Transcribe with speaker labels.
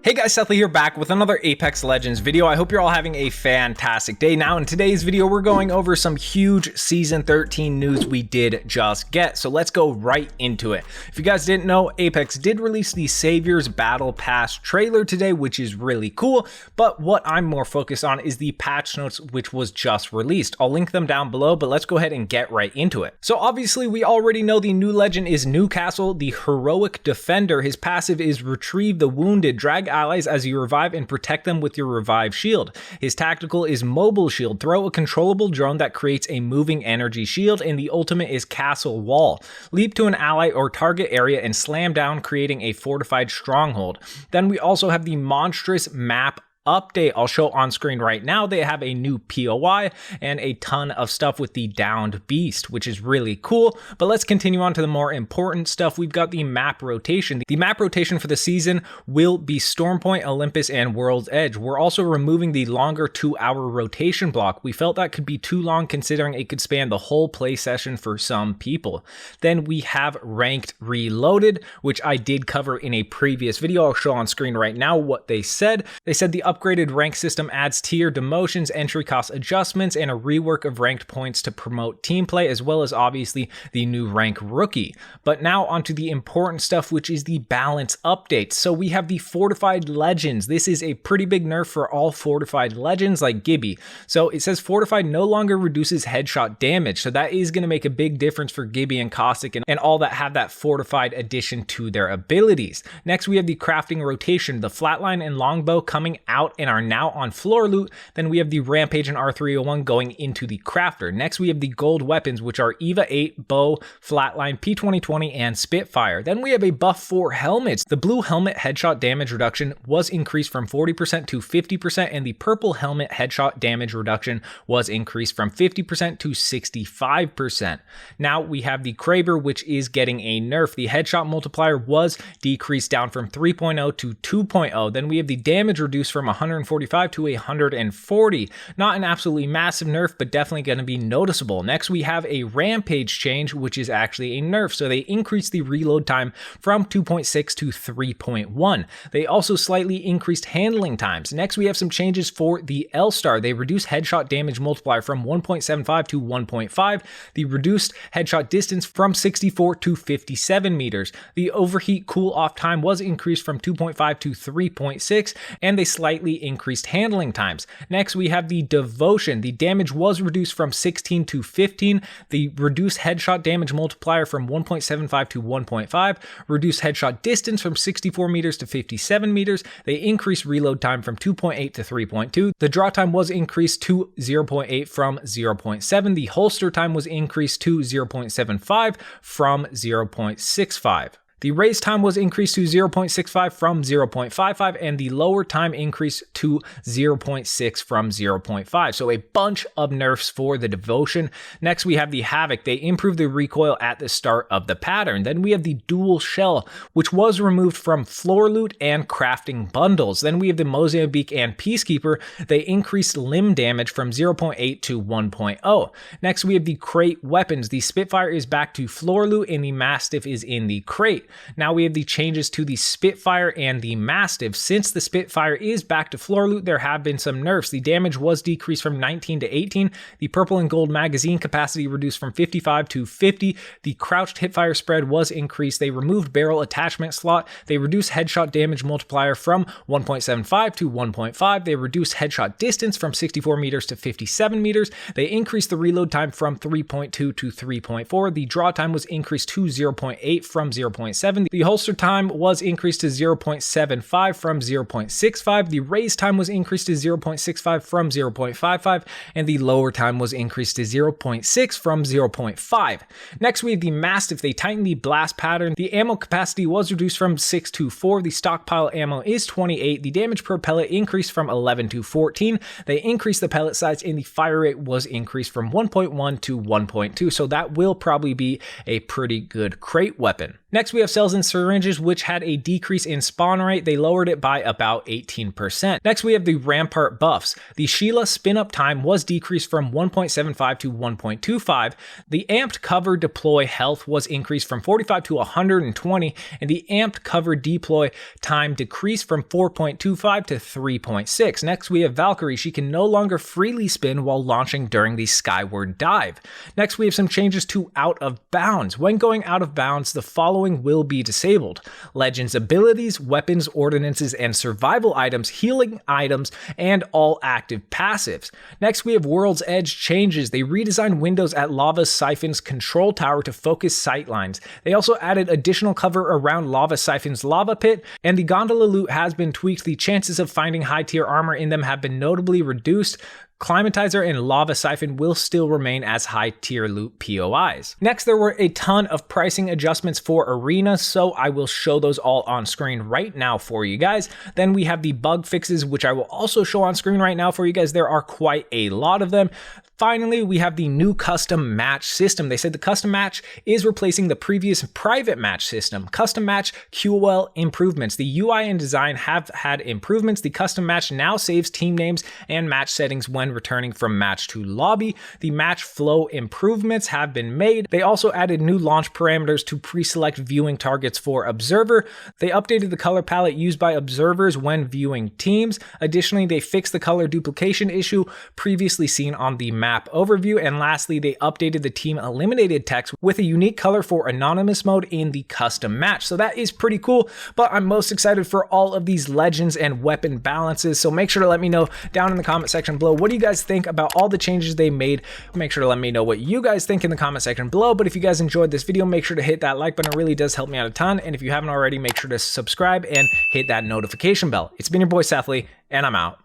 Speaker 1: Hey guys, Seth Lee here back with another Apex Legends video. I hope you're all having a fantastic day. Now in today's video, we're going over some huge Season 13 news we did just get. So let's go right into it. If you guys didn't know, Apex did release the Saviors Battle Pass trailer today, which is really cool. But what I'm more focused on is the patch notes, which was just released. I'll link them down below, but let's go ahead and get right into it. So obviously we already know the new legend is Newcastle, the heroic defender. His passive is retrieve the wounded, drag allies as you revive and protect them with your revive shield. His tactical is mobile shield, throw a controllable drone that creates a moving energy shield, and the ultimate is castle wall. Leap to an ally or target area and slam down, creating a fortified stronghold. Then we also have the monstrous map update I'll show on screen right now. They have a new POI and a ton of stuff with the downed beast, which is really cool. But let's continue on to the more important stuff. We've got the map rotation. The map rotation for the season will be Stormpoint, Olympus, and World's Edge. We're also removing the longer 2-hour rotation block. We felt that could be too long considering it could span the whole play session for some people. Then we have Ranked Reloaded, which I did cover in a previous video. I'll show on screen right now what they said. They said the upgraded rank system adds tier demotions, entry cost adjustments, and a rework of ranked points to promote team play, as well as obviously the new rank rookie. But now onto the important stuff, which is the balance updates. So we have the fortified legends. This is a pretty big nerf for all fortified legends like Gibby. So it says fortified no longer reduces headshot damage. So that is going to make a big difference for Gibby and Caustic and all that have that fortified addition to their abilities. Next, we have the crafting rotation, the flatline and longbow coming out and are now on floor loot. Then we have the Rampage and R301 going into the crafter. Next, we have the gold weapons, which are EVA 8, bow, flatline, P2020, and Spitfire. Then we have a buff for helmets. The blue helmet headshot damage reduction was increased from 40% to 50%, and the purple helmet headshot damage reduction was increased from 50% to 65%. Now we have the Kraber, which is getting a nerf. The headshot multiplier was decreased down from 3.0 to 2.0. Then we have the damage reduced from 145 to 140. Not an absolutely massive nerf, but definitely going to be noticeable. Next, we have a Rampage change, which is actually a nerf. So they increased the reload time from 2.6 to 3.1. They also slightly increased handling times. Next, we have some changes for the L-Star. They reduced headshot damage multiplier from 1.75 to 1.5. The reduced headshot distance from 64 to 57 meters. The overheat cool off time was increased from 2.5 to 3.6, and they slightly increased handling times. Next, we have the Devotion. The damage was reduced from 16 to 15. The reduced headshot damage multiplier from 1.75 to 1.5. Reduced headshot distance from 64 meters to 57 meters. They increased reload time from 2.8 to 3.2. The draw time was increased to 0.8 from 0.7. The holster time was increased to 0.75 from 0.65. The raise time was increased to 0.65 from 0.55, and the lower time increased to 0.6 from 0.5. So a bunch of nerfs for the Devotion. Next, we have the Havoc. They improved the recoil at the start of the pattern. Then we have the Dual Shell, which was removed from floor loot and crafting bundles. Then we have the Mozambique and Peacekeeper. They increased limb damage from 0.8 to 1.0. Next, we have the crate weapons. The Spitfire is back to floor loot, and the Mastiff is in the crate. Now we have the changes to the Spitfire and the Mastiff. Since the Spitfire is back to floor loot, there have been some nerfs. The damage was decreased from 19 to 18. The purple and gold magazine capacity reduced from 55 to 50. The crouched hipfire spread was increased. They removed barrel attachment slot. They reduced headshot damage multiplier from 1.75 to 1.5. They reduced headshot distance from 64 meters to 57 meters. They increased the reload time from 3.2 to 3.4. The draw time was increased to 0.8 from 0.7. The holster time was increased to 0.75 from 0.65. The raise time was increased to 0.65 from 0.55, and the lower time was increased to 0.6 from 0.5. Next, we have the Mastiff. They tightened the blast pattern. The ammo capacity was reduced from 6 to 4. The stockpile ammo is 28. The damage per pellet increased from 11 to 14. They increased the pellet size, and the fire rate was increased from 1.1 to 1.2. So that will probably be a pretty good crate weapon. Next, we have cells and syringes, which had a decrease in spawn rate. They lowered it by about 18%. Next, we have the Rampart buffs. The Sheila spin-up time was decreased from 1.75 to 1.25. The amped cover deploy health was increased from 45 to 120, and the amped cover deploy time decreased from 4.25 to 3.6. Next, we have Valkyrie. She can no longer freely spin while launching during the skyward dive. Next, we have some changes to out of bounds. When going out of bounds, the following will be disabled: Legends abilities, weapons, ordinances, and survival items, healing items, and all active passives. Next, we have World's Edge changes. They redesigned windows at Lava Siphon's control tower to focus sightlines. They also added additional cover around Lava Siphon's lava pit, and the gondola loot has been tweaked. The chances of finding high tier armor in them have been notably reduced. Climatizer and Lava Siphon will still remain as high tier loot POIs. Next, there were a ton of pricing adjustments for Arena, so I will show those all on screen right now for you guys. Then we have the bug fixes, which I will also show on screen right now for you guys. There are quite a lot of them. Finally, we have the new custom match system. They said the custom match is replacing the previous private match system. Custom match QOL improvements. The UI and design have had improvements. The custom match now saves team names and match settings when returning from match to lobby. The match flow improvements have been made. They also added new launch parameters to pre-select viewing targets for observer. They updated the color palette used by observers when viewing teams. Additionally, they fixed the color duplication issue previously seen on the map overview. And lastly, they updated the team eliminated text with a unique color for anonymous mode in the custom match. So that is pretty cool, but I'm most excited for all of these legends and weapon balances. So make sure to let me know down in the comment section below, what do you guys think about all the changes they made? Make sure to let me know what you guys think in the comment section below. But if you guys enjoyed this video, make sure to hit that like button. It really does help me out a ton. And if you haven't already, make sure to subscribe and hit that notification bell. It's been your boy Sethly, and I'm out.